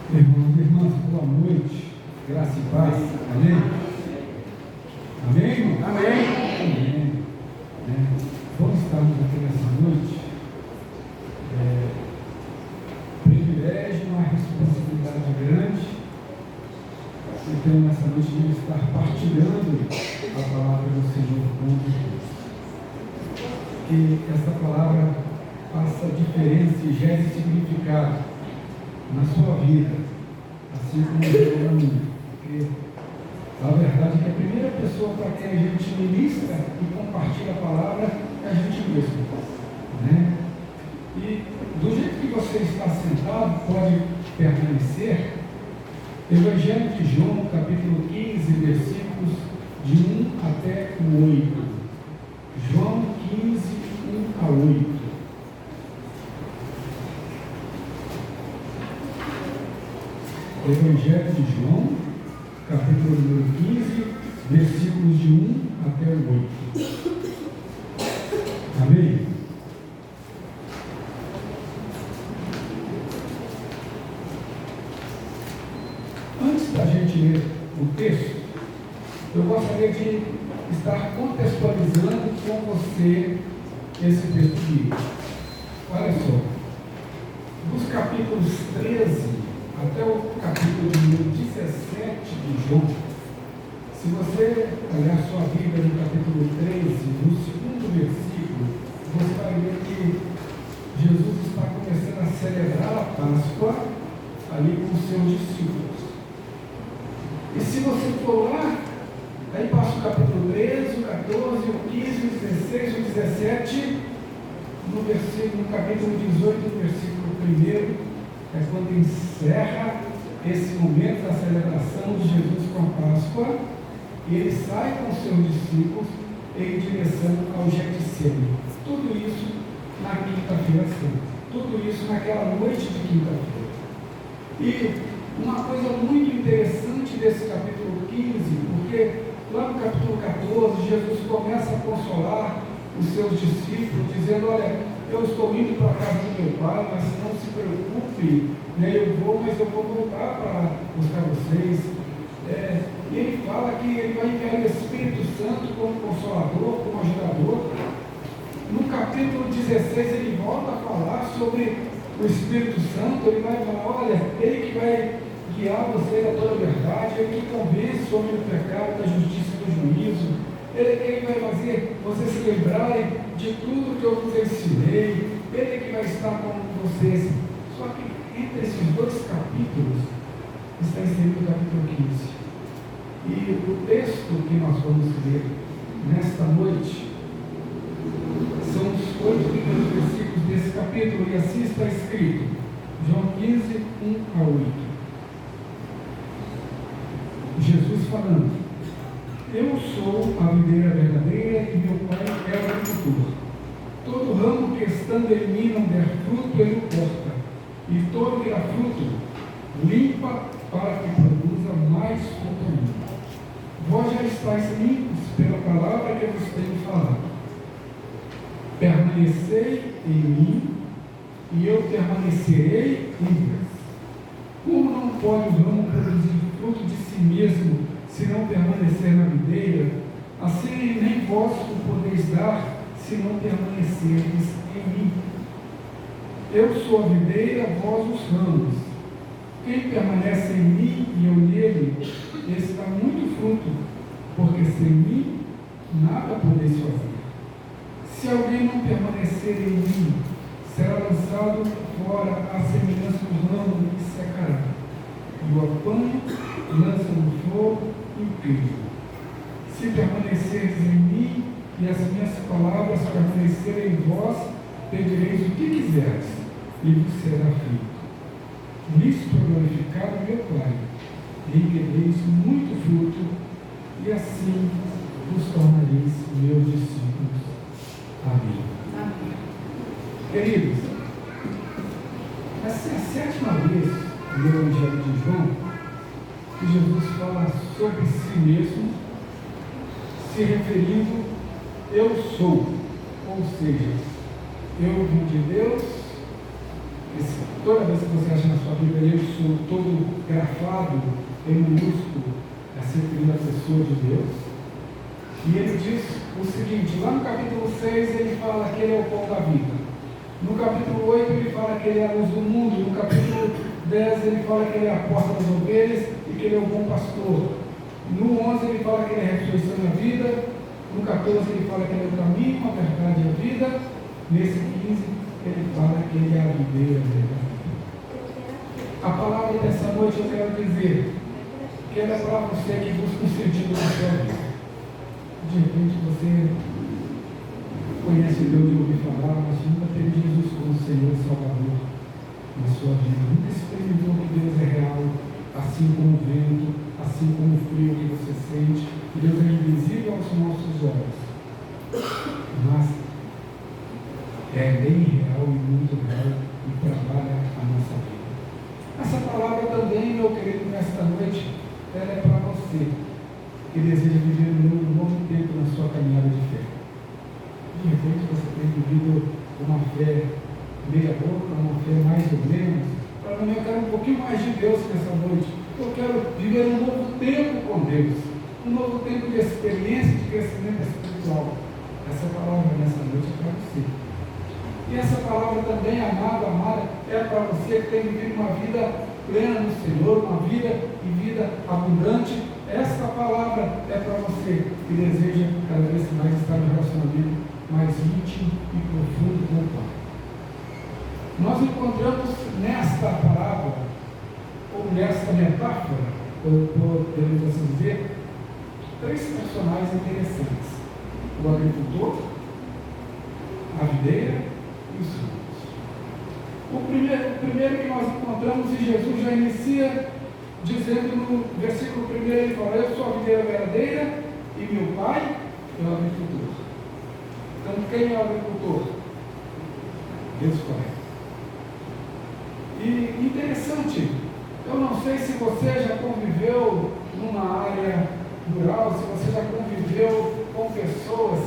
Irmãos e irmãs, boa noite, graça e paz, amém? Amém, irmão? Amém. Amém. Vamos estarmos aqui nessa noite, privilégio, uma responsabilidade grande, então nessa noite de estar partilhando a palavra do Senhor com todos. Que essa palavra faça diferença e gere significado na sua vida, assim como eu na minha, porque a verdade é que a primeira pessoa para quem a gente ministra e compartilha a palavra é a gente mesmo, né? E do jeito que você está sentado, pode permanecer. Evangelho de João, capítulo 15, versículos de 1 até o 8. João 15, 1 a 8. Evangelho de João, capítulo número 15, versículos de 1 até o 8. Amém? Antes da gente ler o texto, eu gostaria de estar contextualizando com você esse texto bíblico. Olha só, dos capítulos 13 até o capítulo número 17 de João, se você olhar sua Bíblia no capítulo 13, no segundo versículo, você vai ver que Jesus está começando a celebrar a Páscoa ali com os seus discípulos. E se você for lá, aí passa o capítulo 13, o 14, o 15, o 16, o 17, no capítulo 18, no versículo 1, é quando encerra esse momento da celebração de Jesus com a Páscoa, e ele sai com seus discípulos em direção ao Getsemane. Tudo isso na quinta-feira santa. Tudo isso naquela noite de quinta-feira. E uma coisa muito interessante desse capítulo 15, porque lá no capítulo 14, Jesus começa a consolar os seus discípulos, dizendo: olha, eu estou indo para a casa do meu pai, mas não se preocupe, né? Eu vou voltar para buscar vocês. E ele fala que ele vai enviar o Espírito Santo como consolador, como ajudador. No capítulo 16 ele volta a falar sobre o Espírito Santo. Ele vai falar: olha, ele que vai guiar vocês a toda a verdade, ele que convence sobre o pecado, da justiça e do juízo. Ele vai fazer vocês se lembrarem de tudo que eu vos ensinei. Ele que vai estar com vocês. Só que entre esses dois capítulos está inserido o capítulo 15. E o texto que nós vamos ler nesta noite são os 8 primeiros versículos desse capítulo, e assim está escrito. João 15, 1 a 8. Jesus falando: eu sou a videira verdadeira e meu pai é o agricultor. Todo ramo que estando em mim não der fruto, ele o corta, e todo que dá fruto, limpa para que produza mais fruto ainda. Vós já estáis limpos pela palavra que eu vos tenho falado. Permanecei em mim, e eu permanecerei em vós. Como não pode o ramo produzir fruto de si mesmo, se não permanecer na videira, assim nem vós o podeis dar, se não permanecerdes em mim. Eu sou a videira, vós os ramos. Quem permanece em mim e eu nele, esse dá muito fruto, porque sem mim nada podeis fazer. Se alguém não permanecer em mim, será lançado fora à semelhança do ramo que secará. E o apanho, lança no fogo incrível. Se permanecerdes em mim e as minhas palavras permanecerem em vós, pedireis o que quiserdes e vos será feito. Nisto é glorificado meu Pai, em que deis muito fruto, e assim vos tornareis meus discípulos. Amém. Amém. Queridos, essa é a 7ª vez no Evangelho de João que Jesus fala sobre si mesmo, se referindo: eu sou, ou seja, eu vim de Deus, esse toda vez que você acha na sua Bíblia, eu sou todo grafado em minúsculo, é se referindo à pessoa de Deus. E ele diz o seguinte, lá no capítulo 6 ele fala que ele é o pão da vida. No capítulo 8 ele fala que ele é a luz do mundo. No capítulo 10 ele fala que ele é a porta das ovelhas e que ele é o bom pastor. No 11 ele fala que ele é a ressurreição da vida. No 14 ele fala que ele é o caminho, a verdade e a vida. Nesse 15 ele fala que ele é a videira da vida. A palavra dessa noite eu quero dizer que ela é para você que busca um sentido na sua vida. De repente você conhece Deus de ouvir falar, mas nunca teve Jesus como Senhor e Salvador na sua vida. Nunca experimentou que Deus é real, assim como o vento, assim como o frio que você sente, que Deus é invisível aos nossos olhos, mas é bem real e muito real e trabalha a nossa vida. Essa palavra também, meu querido, nesta noite, ela é para você que deseja viver um novo tempo na sua caminhada de fé. De repente você tem vivido uma fé meia boca, uma fé mais ou menos. Para mim, eu quero um pouquinho mais de Deus nessa noite. Eu quero viver um novo tempo com Deus, um novo tempo de experiência, de crescimento espiritual. Essa palavra nessa noite é para você. E essa palavra também, amado, amada, é para você que tem vivido uma vida plena no Senhor, uma vida e vida abundante. Esta palavra é para você que deseja cada vez mais estar no relacionamento mais íntimo e profundo com o Pai. Nós encontramos nesta parábola, ou nesta metáfora, podemos assim dizer, três personagens interessantes: o agricultor, a videira e os filhos. O primeiro que nós encontramos, e Jesus já inicia dizendo no versículo 1, ele fala: eu sou a videira verdadeira e meu pai é o agricultor. Então, quem é o agricultor? Deus Pai. E interessante, eu não sei se você já conviveu numa área rural, se você já conviveu com pessoas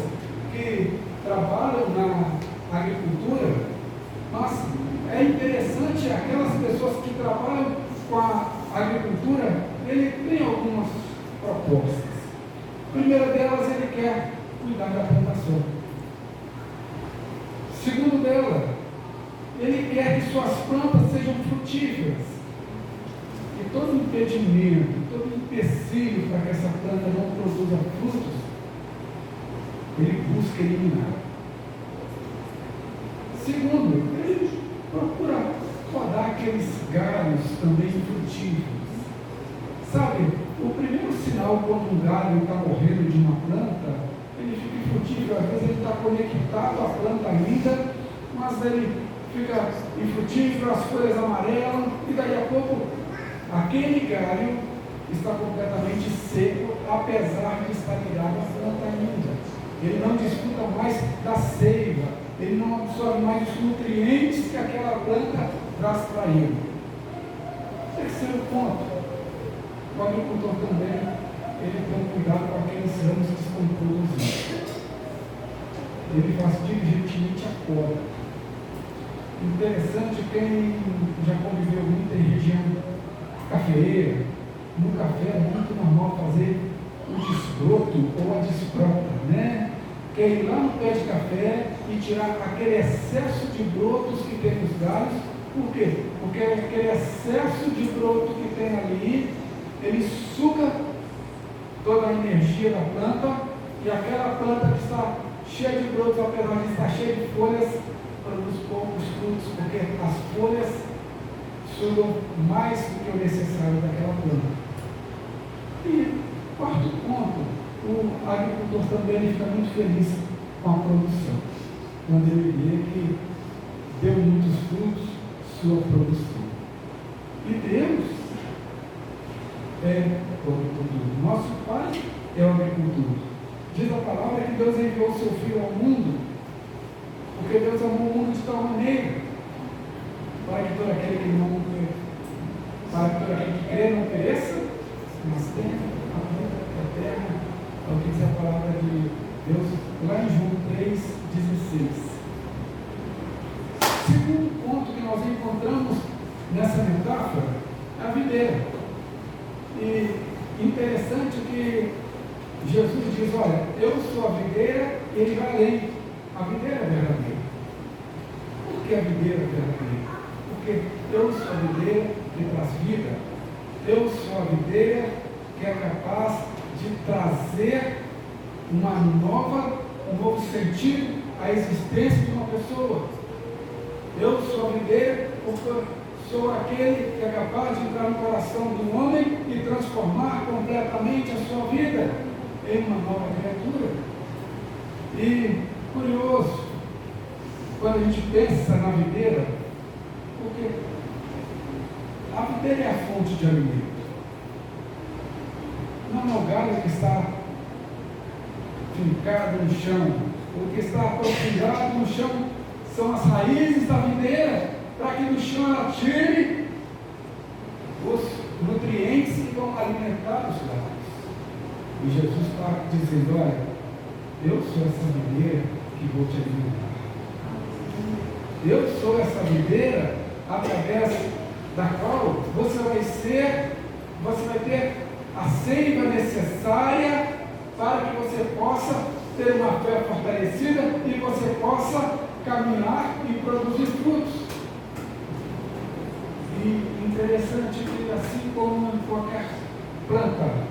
que trabalham na agricultura, mas é interessante, aquelas pessoas que trabalham com a agricultura, ele tem algumas propostas. A primeira delas, ele quer cuidar da plantação. Segundo dela, ele quer que suas plantas sejam frutíferas. E todo impedimento, todo empecilho para que essa planta não produza frutos, ele busca eliminar. Segundo, ele procura podar aqueles galhos também frutíferos. Sabe, o primeiro sinal quando um galho está morrendo de uma planta, ele fica infrutífero. Às vezes ele está conectado à planta ainda, mas ele fica infrutífero, as folhas amarelam, e daí a pouco aquele galho está completamente seco, apesar de estar ligado à planta ainda. Ele não desfruta mais da seiva, ele não absorve mais os nutrientes que aquela planta traz para ele. Terceiro ponto, o agricultor também, ele tem cuidado com aqueles ramos que estão produzindo. Ele faz diligentemente a poda. Interessante, quem já conviveu muito em região cafeeira, no café é muito normal fazer o desbroto ou a desprota, né? Que é ir lá no pé de café e tirar aquele excesso de brotos que tem nos galhos. Por quê? Porque aquele excesso de broto que tem ali, ele suga toda a energia da planta, e aquela planta que está cheia de brotos, apesar de estar cheia de folhas, produz poucos frutos, porque as folhas sugam mais do que o necessário daquela planta. E quarto ponto, o agricultor também fica muito feliz com a produção, quando ele vê que deu muitos frutos sua produção. E Deus é o agricultor. Nosso Pai é o agricultor. Diz a palavra que Deus enviou o seu Filho ao mundo, porque Deus amou o mundo de tal maneira, para que todo aquele que não crê não pereça, mas tenha a vida eterna. É o que diz a palavra de Deus lá em João 3,16. Segundo ponto que nós encontramos videira. E interessante que Jesus diz, olha, eu sou a videira e ele vai além. A videira é verdadeira. Por que a videira é verdadeira? Porque eu sou a videira que traz vida. Eu sou a videira que é capaz de trazer um novo sentido à existência de uma pessoa. Eu sou a videira porque sou aquele que é capaz de entrar no coração do homem e transformar completamente a sua vida em uma nova criatura. E curioso, quando a gente pensa na videira, porque a videira é a fonte de alimento. Não é o galho que está fincado no chão, o que está aprofundado no chão são as raízes da videira, para que do chão ela tire os nutrientes que vão alimentar os galhos. E Jesus está dizendo, olha, eu sou essa videira que vou te alimentar. Eu sou essa videira através da qual você vai ter a seiva necessária para que você possa ter uma fé fortalecida e você possa caminhar e produzir frutos. E interessante que assim como em qualquer planta,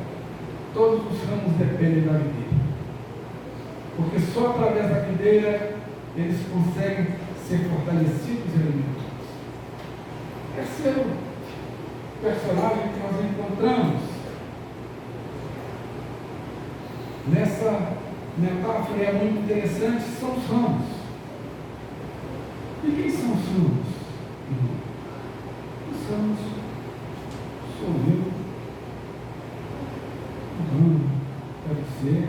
todos os ramos dependem da videira. Porque só através da videira eles conseguem ser fortalecidos e alimentados. Terceiro personagem que nós encontramos nessa metáfora é muito interessante, são os ramos. E quem são os ramos? Os ramos sou eu, o ramo é você,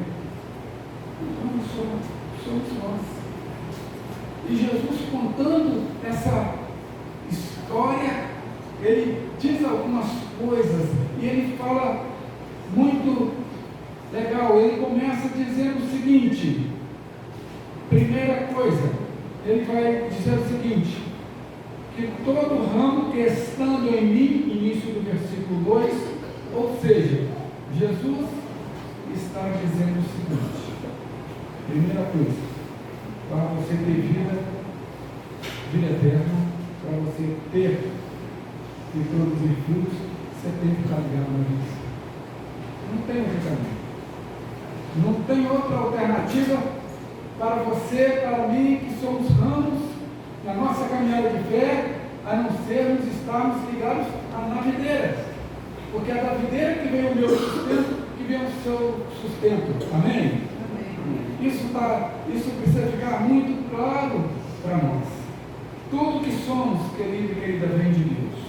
os ramos somos nós. E Jesus, contando essa história, ele diz algumas coisas e ele fala muito legal. Ele começa dizendo o seguinte: primeira coisa, ele vai dizer o seguinte, que todo ramo que estando em mim, início do versículo 2, ou seja, Jesus está dizendo o seguinte: primeira coisa, para você ter vida eterna, para você ter e produzir frutos, você tem que estar ligado na vida. Não tem outro caminho. Não tem outra alternativa para você, para mim, que somos ramos na nossa caminhada de fé, a não sermos estarmos ligados na videira. Porque é da videira que vem o meu sustento, que vem o seu sustento. Amém? Isso precisa ficar muito claro para nós. Tudo que somos, querido e querida, vem de Deus.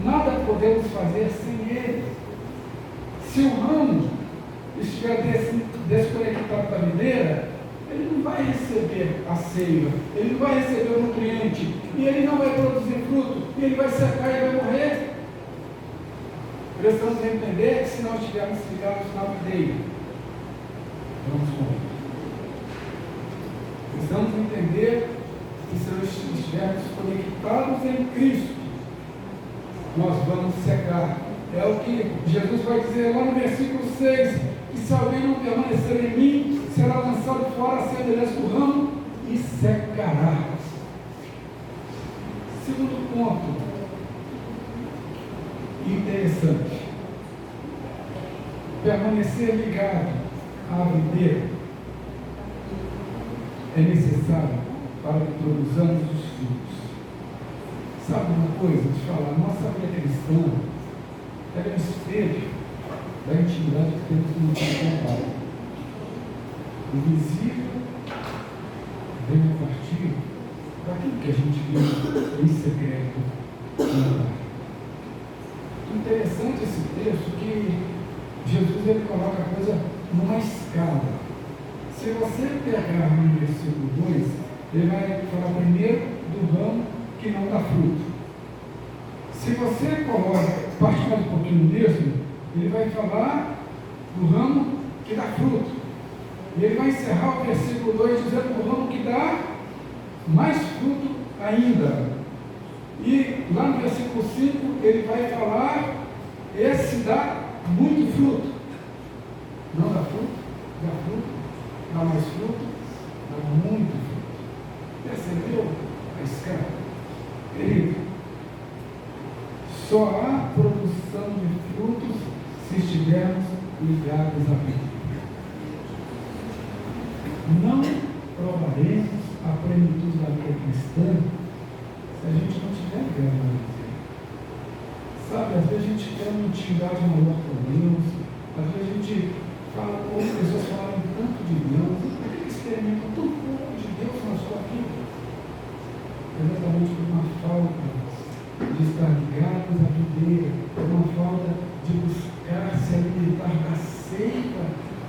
Nada podemos fazer sem Ele. Se o ramo estiver desconectado da videira, ele não vai receber a seiva, ele não vai receber o nutriente, e ele não vai produzir fruto, e ele vai secar e vai morrer. Precisamos entender que se nós estivermos ligados na videira, vamos morrer. Precisamos entender que se nós estivermos conectados em Cristo, nós vamos secar. É o que Jesus vai dizer lá no versículo 6, que se alguém não permanecer em mim, será lançado fora, semelhante do ramo, e secará. Segundo ponto, interessante, permanecer ligado à videira é necessário para que produzamos os frutos. Sabe uma coisa? Deixa eu falar, nossa vida cristã é um espelho da intimidade que temos no nosso Pai. O visível vem a partir daquilo que a gente viu em secreto. Interessante esse texto que Jesus ele coloca a coisa numa escala. Se você pegar no versículo 2, ele vai falar primeiro do ramo que não dá fruto. Se você parte mais um pouquinho mesmo, ele vai falar do ramo que dá fruto. E ele vai encerrar o versículo 2 dizendo do ramo que dá mais fruto ainda. E lá no versículo 5, ele vai falar, esse dá muito fruto. Não dá fruto, dá mais fruto, dá muito fruto. Percebeu a escala? Querido, só há produção de frutos se estivermos ligados à vida. Não provaremos a plenitude da vida cristã se a gente não tiver ligado à vida. Sabe, às vezes a gente quer uma intimidade maior com Deus, às vezes a gente fala, ou as pessoas falam tanto de Deus, por que experimentam tão pouco de Deus na sua vida? Exatamente por uma falta de estar ligados à videira, por uma falta de buscar se alimentar da seiva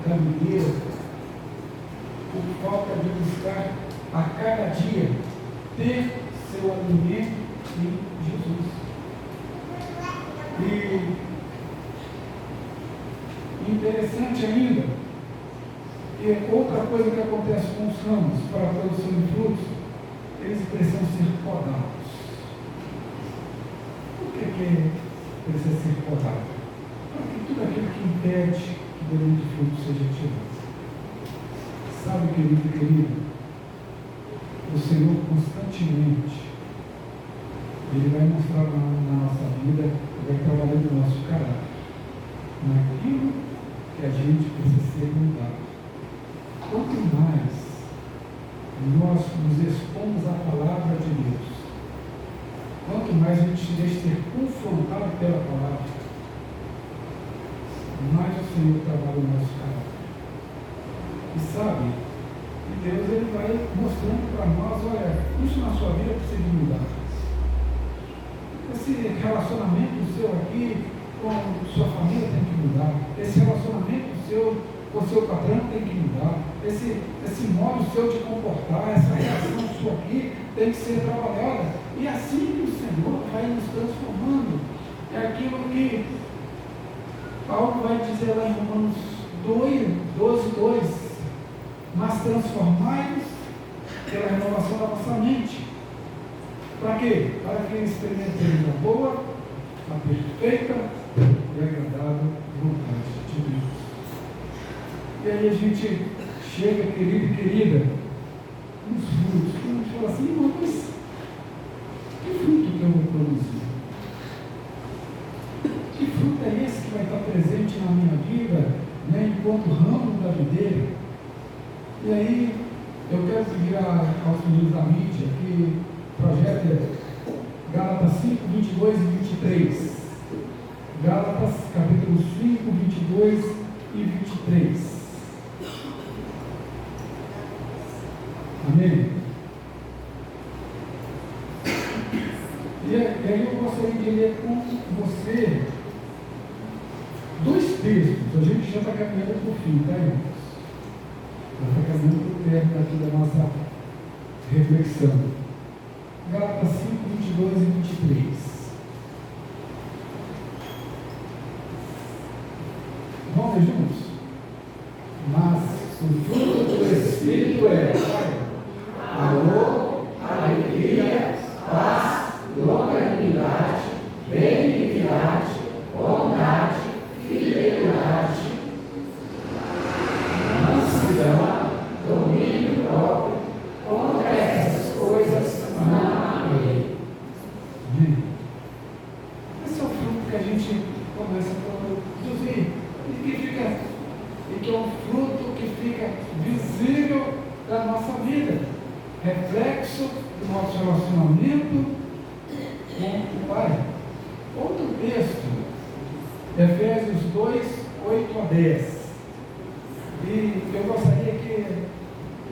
da videira, por falta de buscar a cada dia ter seu alimento em Jesus. E interessante ainda, que outra coisa que acontece com os ramos para a produção de frutos, eles precisam ser podados. Por que precisa ser podado? Para que tudo aquilo que impede que o dano de fruto seja tirado. Sabe, querido e querida, o Senhor constantemente, Ele vai mostrar na nossa vida, vai trabalhando no nosso caráter, naquilo que a gente precisa ser mudado. Quanto mais nós nos expomos à palavra de Deus, quanto mais a gente deixa ser confrontado pela palavra, mais o Senhor trabalha o nosso caráter. E sabe, Deus ele vai mostrando para nós, olha, isso na sua vida precisa de mudar. Esse relacionamento seu aqui com sua família tem que mudar. Esse relacionamento seu com o seu patrão tem que mudar. Esse modo seu de comportar, essa reação sua aqui tem que ser trabalhada. E assim que o Senhor vai nos transformando. É aquilo que Paulo vai dizer lá em Romanos 12:2. Mas transformai-vos pela renovação da vossa mente. Para quê? Para que experimentemos a boa, a perfeita e agradável vontade de Deus. E aí a gente chega, querido e querida, nos frutos, que a gente fala assim, irmão, mas que fruto que eu vou produzir? Que fruto é esse que vai estar presente na minha vida, né, enquanto ramo da videira? E aí, eu quero pedir aos meninos da mídia que projetem Gálatas 5, 22 e 23. Gálatas, capítulo 5, 22 e 23. Amém? E aí eu gostaria de ler com você dois textos. A gente já está caminhando para o fim, tá, irmãos? Está caminhando para o término aqui da nossa reflexão. Gálatas 5, 22 e 23. Vamos ver juntos? Mas o fruto do Espírito é amor, alegria, paz, longanimidade, benignidade, bondade, fidelidade, domínio próprio. Contra essas coisas não há lei. Esse é o fruto que a gente começa a produzir e que é um fruto que fica visível da nossa vida, reflexo do nosso relacionamento com o Pai. Outro texto, Efésios 2, 8 a 10. E eu gostaria que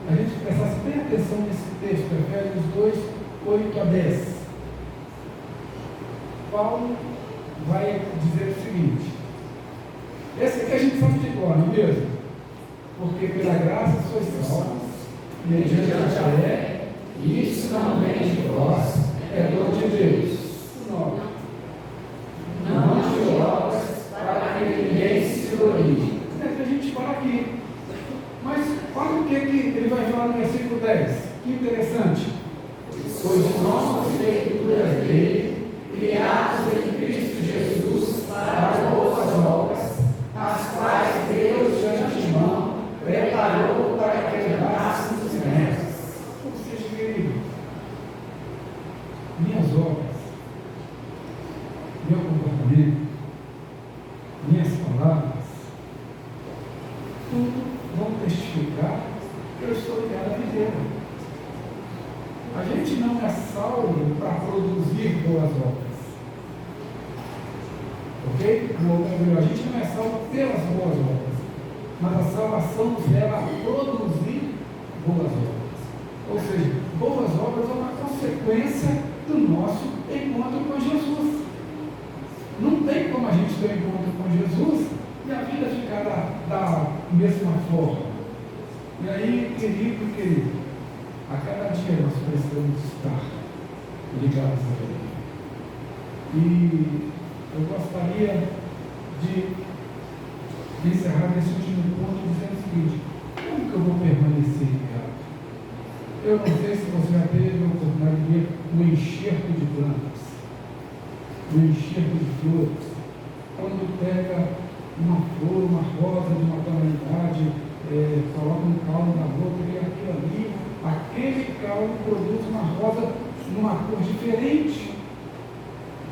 a gente prestasse bem atenção nesse texto, Efésios 2, 8 a 10. Paulo vai dizer o seguinte: esse aqui a gente sabe de cor, não é mesmo? Porque pela graça sois salvos, mediante a fé, e isso não vem de vós, é dom de Deus. Não de obras, para que ninguém se glorie. A gente fala aqui. Mas olha o que ele vai falar no versículo 10. Que interessante. Pois somos feituras dele, meu comportamento, minhas palavras, tudo vão testificar que eu estou ligado à videira. A gente não é salvo para produzir boas obras. Ok? A gente não é salvo pelas boas obras, mas a salvação nos leva a produzir boas obras. Ou seja, boas obras é uma consequência do nosso encontro com Jesus. Não tem como a gente ter um encontro com Jesus e a vida ficar da mesma forma. E aí, querido, a cada dia nós precisamos estar ligados a Ele. E eu gostaria de encerrar nesse último ponto dizendo o seguinte: como que eu vou permanecer ligado? Eu não sei se você já teve a oportunidade de ver o enxerto de plantas, o enxerto de flores. Quando pega uma flor, uma rosa de uma tonalidade, coloca um caule na boca e aquilo ali, aquele caule produz uma rosa numa cor diferente.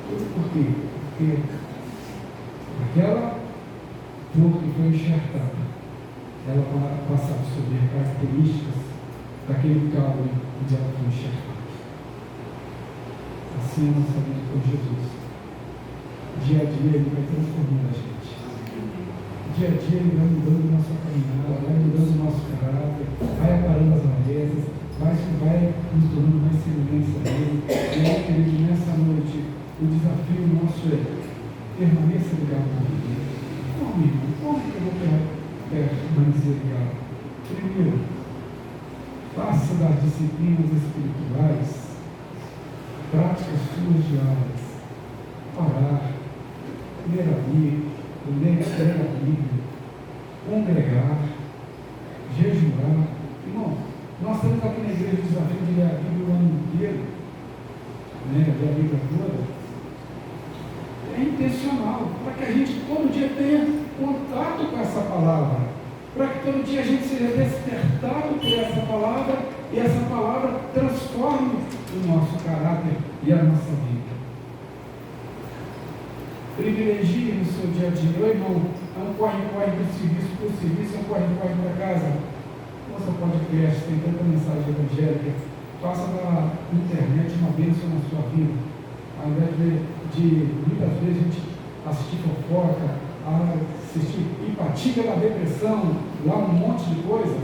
Por quê? Porque aquela flor que foi enxertada, ela passa a absorver características daquele caule onde ela foi enxertada. Assim é a nossa vida com Jesus. Dia a dia Ele vai transformando a gente. Dia a dia Ele vai mudando nossa caminhada, vai mudando o nosso caráter, vai aparando as arestas, vai nos tornando mais semelhantes a Ele. E aí, querido, nessa noite, o desafio nosso é permaneça ligado com Ele. Como, irmão? Como que eu vou permanecer ligado? Primeiro, faça das disciplinas espirituais práticas suas diárias. Orar, ler a Bíblia, ler a Bíblia, congregar, jejuar. Irmão, nós temos aqui na igreja o desafio de ler a Bíblia o ano inteiro, ler a Bíblia toda. É intencional, para que a gente todo dia tenha contato com essa palavra, para que todo dia a gente seja despertado por essa palavra e essa palavra transforme o nosso caráter e a nossa vida. Privilegie no seu dia a dia. Oi, irmão, não corre do serviço para o serviço, não corre para casa. Nossa podcast, tem tanta mensagem evangélica. Faça da internet uma bênção na sua vida. Ao invés de muitas vezes a gente assistir fofoca, assistir empatia pela depressão, lá um monte de coisa.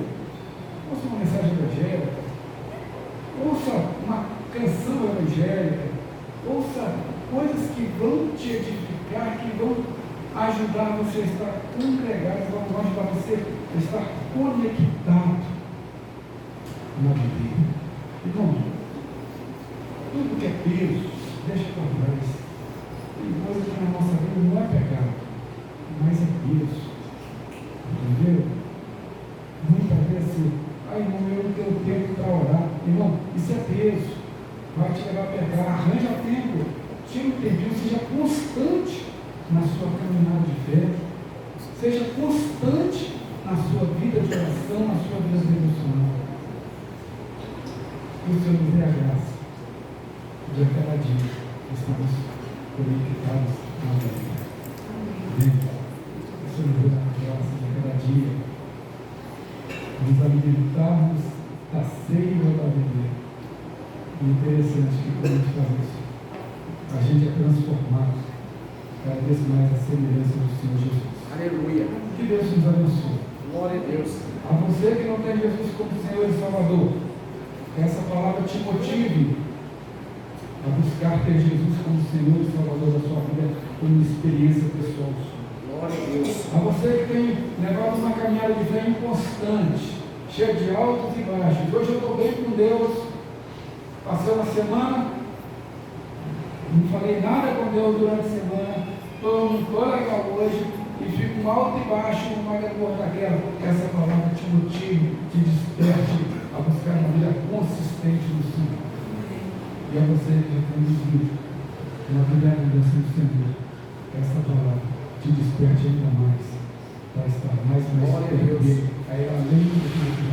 Ouça uma mensagem evangélica. Ouça uma canção evangélica. Ouça coisas que vão te edificar, que vão ajudar você a estar congregado, vão ajudar você a estar conectado na vida. Irmão, tudo que é peso, deixa para trás. Tem coisa que na nossa vida não é pecado, mas é peso. Entendeu? Muitas vezes, irmão, eu não tenho tempo para orar. Irmão, isso é peso. Vai te levar a pecar. Arranja tempo. Tira um tempinho. Seja constante na sua caminhada de fé. Seja constante na sua vida de oração, na sua vida devocional. Que o Senhor nos dê a graça de a cada dia estamos conectados na vida. Amém. Que o Senhor nos dê a graça de a cada dia nos alimentarmos da seiva da vida. E interessante que quando a gente faz isso, a gente é transformado cada vez mais a semelhança do Senhor Jesus. Aleluia. Que Deus nos abençoe. Glória a Deus. A você que não tem Jesus como Senhor e Salvador, que essa palavra te motive a buscar ter Jesus como Senhor e Salvador da sua vida, como experiência pessoal sua. Glória a Deus. A você que tem levado uma caminhada de fé inconstante, cheia de altos e baixos. Hoje eu estou bem com Deus. Passei uma semana, não falei nada com Deus durante a semana, estou legal hoje e fico um alto e baixo, uma depois daquela. Essa palavra te motive, te desperte a buscar uma vida consistente no Senhor. E a você que já tem vivido uma vida de adoração do Senhor, que essa palavra te desperte ainda mais, para estar mais perto dele, além do que